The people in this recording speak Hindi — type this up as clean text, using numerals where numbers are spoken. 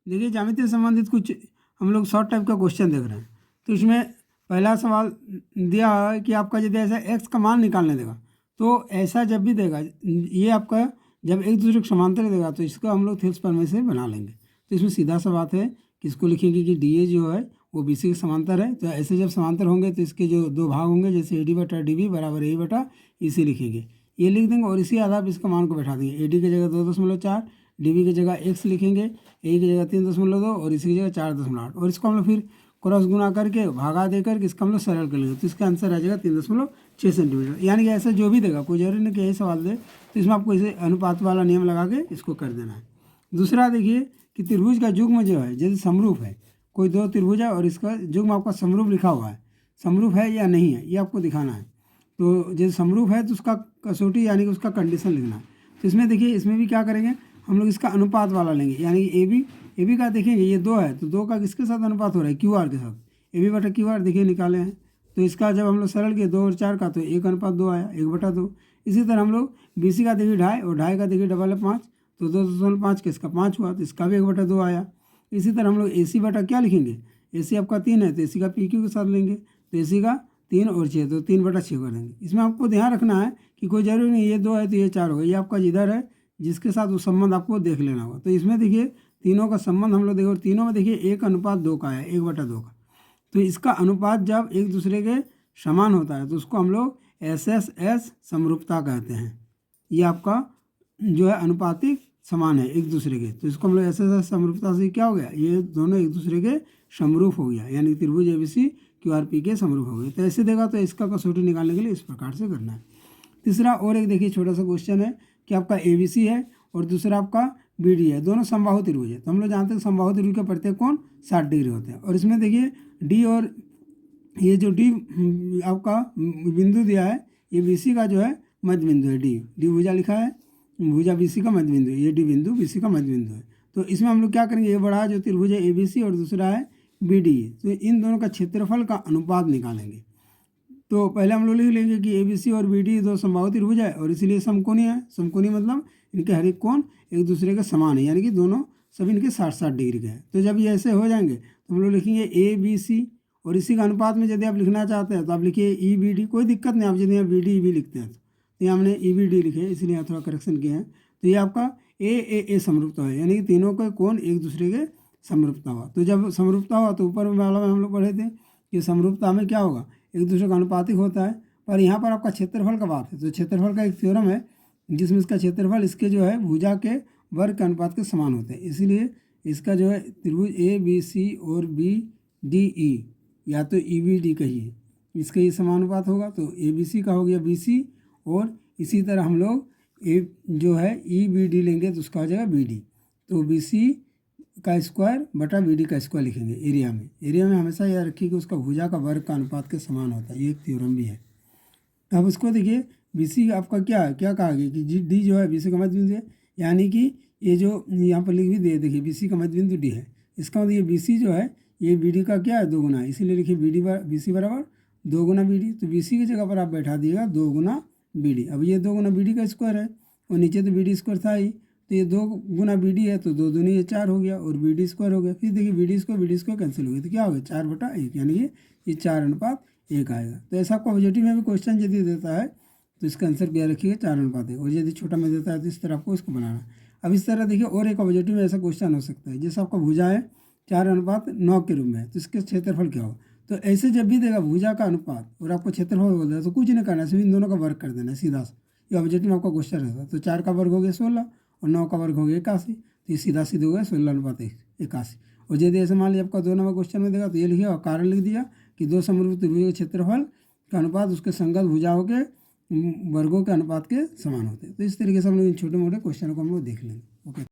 देखिए ज्यामिति से संबंधित कुछ हम लोग शॉर्ट टाइप का क्वेश्चन देख रहे हैं। तो इसमें पहला सवाल दिया है कि आपका यदि ऐसा एक्स का मान निकालने देगा, तो ऐसा जब भी देगा, ये आपका जब एक दूसरे को समांतर देगा तो इसको हम लोग थेल्स प्रमेय से बना लेंगे। तो इसमें सीधा सा बात है कि इसको लिखेंगे कि डी ए जो है वो बी सी के समांतर है। तो ऐसे जब समांतर होंगे तो इसके जो दो भाग होंगे, जैसे ए डी बटा डी बी बराबर ए बटा इसी लिखेंगे, ये लिख देंगे और इसी आधार पर इसका मान को बैठा देंगे। ए डी की जगह 2.4, डी बी की जगह एक्स लिखेंगे, ए की जगह 3.2 और इसी की जगह 4.8, और इसको हम लोग फिर क्रॉस गुना करके भागा दे करके इसका हम लोग सरल कर लेंगे। तो इसका आंसर आ जाएगा 3.6 सेंटीमीटर। यानी कि ऐसा जो भी देगा, कोई जरूरी नहीं कि यही सवाल दे, तो इसमें आपको इसे अनुपात वाला नियम लगा के इसको कर देना है। दूसरा देखिए कि त्रिभुज का युग्म जो है यदि समरूप है, कोई दो त्रिभुज है और इसका युग्म आपका समरूप लिखा हुआ है, समरूप है या नहीं है ये आपको दिखाना है। तो यदि समरूप है तो उसका कसौटी यानी कि उसका कंडीशन लिखना है। तो इसमें देखिए, इसमें भी क्या करेंगे हम लोग, इसका अनुपात वाला लेंगे। यानी कि ए बी का देखेंगे ये 2 है तो 2 का किसके साथ अनुपात हो रहा है, क्यू आर के साथ। ए बी बटा क्यू आर देखिए निकाले हैं, तो इसका जब हम लोग सरल किए 2 और 4 का तो 1:2 आया, 1/2। इसी तरह हम लोग बी सी का देखिए 2.5 और 2.5 का देखिए डबल है 5, तो 2.5 का इसका 5 हुआ, तो इसका भी 1/2 आया। इसी तरह हम लोग ए सी बटा क्या लिखेंगे, ए सी आपका 3 है तो ए सी का पी क्यू के साथ लेंगे, तो ए सी का 3 और 6 तो 3/6 कर देंगे। इसमें आपको ध्यान रखना है कि कोई जरूरी नहीं ये 2 है तो ये 4 होगा, ये आपका जिधर है जिसके साथ वो संबंध आपको देख लेना होगा। तो इसमें देखिए तीनों का संबंध हम लोग देखो, तीनों में देखिए 1:2 का है, 1/2 का। तो इसका अनुपात जब एक दूसरे के समान होता है तो उसको हम लोग एस समरूपता कहते हैं। ये आपका जो है अनुपातिक समान है एक दूसरे के, तो इसको हम लोग एस समरूपता से क्या हो गया, ये दोनों एक दूसरे के समरूप हो गया, यानी त्रिभुज एबीसी क्यूआरपी के समरूप हो गए। तो ऐसे देगा तो इसका कसौटी निकालने के लिए इस प्रकार से करना है। तीसरा और एक देखिए छोटा सा क्वेश्चन है कि आपका एबीसी है और दूसरा आपका बीडी है, दोनों समबाहु त्रिभुज है। तो हम लोग जानते हैं समबाहु त्रिभुज का प्रत्येक कोण 60 डिग्री होते हैं। और इसमें देखिए डी और ये जो डी आपका बिंदु दिया है, ये बीसी का जो है मध्य बिंदु है, डी भुजा लिखा है, भुजा बीसी का मध्य बिंदु है, ये डी बिंदु बीसी का मध्य बिंदु है। तो इसमें हम लोग क्या करेंगे, ये बड़ा जो त्रिभुज है एबीसी और दूसरा है बीडी, तो इन दोनों का क्षेत्रफल का अनुपात निकालेंगे। तो पहले हम लोग लिख लेंगे कि एबीसी और बीडी दो समबाहु त्रिभुज है और इसीलिए समकोणीय है। समकोणीय मतलब इनके हर एक कोण एक दूसरे के समान है, यानी कि दोनों सभी इनके 60-60 डिग्री के हैं। तो जब ये ऐसे हो जाएंगे तो हम लोग लिखेंगे ए बी सी, और इसी का अनुपात में यदि आप लिखना चाहते हैं तो आप लिखिए ई बी डी, कोई दिक्कत नहीं, आप यदि यहाँ बी डी भी लिखते हैं तो यहाँ हमने ई बी डी लिखे, इसलिए यहाँ थोड़ा करेक्शन किया है। तो ये आपका ए समरूपता है, यानी कि तीनों के कोण एक दूसरे के समरूपता हुआ। तो जब समरूपता हुआ तो ऊपर वाला में हम लोग पढ़े थे कि समरूपता में क्या होगा, एक दूसरे का अनुपातिक होता है। पर यहाँ पर आपका क्षेत्रफल का बात है, तो क्षेत्रफल का एक थ्योरम है जिसमें इसका क्षेत्रफल इसके जो है भुजा के वर्ग के अनुपात के समान होते हैं। इसीलिए इसका जो है त्रिभुज ए बी सी और बी डी ई, या तो ई बी डी कहिए, इसका ये समानुपात होगा। तो ए बी सी का हो गया बी सी, और इसी तरह हम लोग ए जो है ई बी डी लेंगे तो उसका हो जाएगा बी डी। तो बी सी का स्क्वायर बटा बी डी का स्क्वायर लिखेंगे एरिया में। एरिया में हमेशा याद रखिए कि उसका भुजा का वर्ग का अनुपात के समान होता है, ये एक थ्योरम भी है। तो अब उसको देखिए बी सी आपका क्या कहा गया कि डी जो है बी सी का मध्य बिंदु है, यानी कि ये जो यहाँ पर लिख भी दिए देखिए बी सी का मध्य बिंदु डी है, इसका मतलब ये बी सी जो है ये बी डी का क्या है 2 गुना है, इसीलिए लिखिए बी सी बराबर 2 गुना बी डी। तो बी सी की जगह पर आप बैठा दिएगा 2 गुना बी डी। अब ये 2 गुना बी डी का स्क्वायर है और नीचे तो बी डी स्क्वायर था ही, तो ये 2 गुना बी डी है तो 2 दूनी ये 4 हो गया और बी डी स्क्वायर हो गया। फिर देखिए बी डी स्क्वायर कैंसिल हो गया तो क्या हो गया 4/1, यानी कि ये 4:1 आएगा। तो ऐसा आपको ऑब्जेक्टिव में भी क्वेश्चन यदि देता है तो इसका आंसर क्या रखिएगा 4:1, और यदि छोटा में देता है तो इस तरह आपको इसको बनाना। अब इस तरह देखिए और एक ऑब्जेक्टिव में ऐसा क्वेश्चन हो सकता है, जैसे आपका भुजा है 4:9 के रूप में है, तो इसके क्षेत्रफल क्या हो। तो ऐसे जब भी देगा भुजा का अनुपात और आपको क्षेत्रफल बोल देगा तो कुछ नहीं करना है, सिर्फ इन दोनों का वर्ग कर देना है सीधा सा। ये ऑब्जेक्टिव में आपका क्वेश्चन रहता है। तो 4 का वर्ग हो गया 16 और 9 का वर्ग हो गया 81, तो ये सीधा हो गया 16:81। और यदि ऐसे मान लीजिए आपका 2 नंबर क्वेश्चन में देगा तो ये लिखिए और कारण लिख दिया कि 2 समरूप त्रिभुज के क्षेत्रफल का अनुपात उसके संगत भुजाओं के वर्गों के अनुपात के समान होते हैं। तो इस तरीके से हम लोग इन छोटे मोटे क्वेश्चनों को हम लोग देख लेंगे। ओके।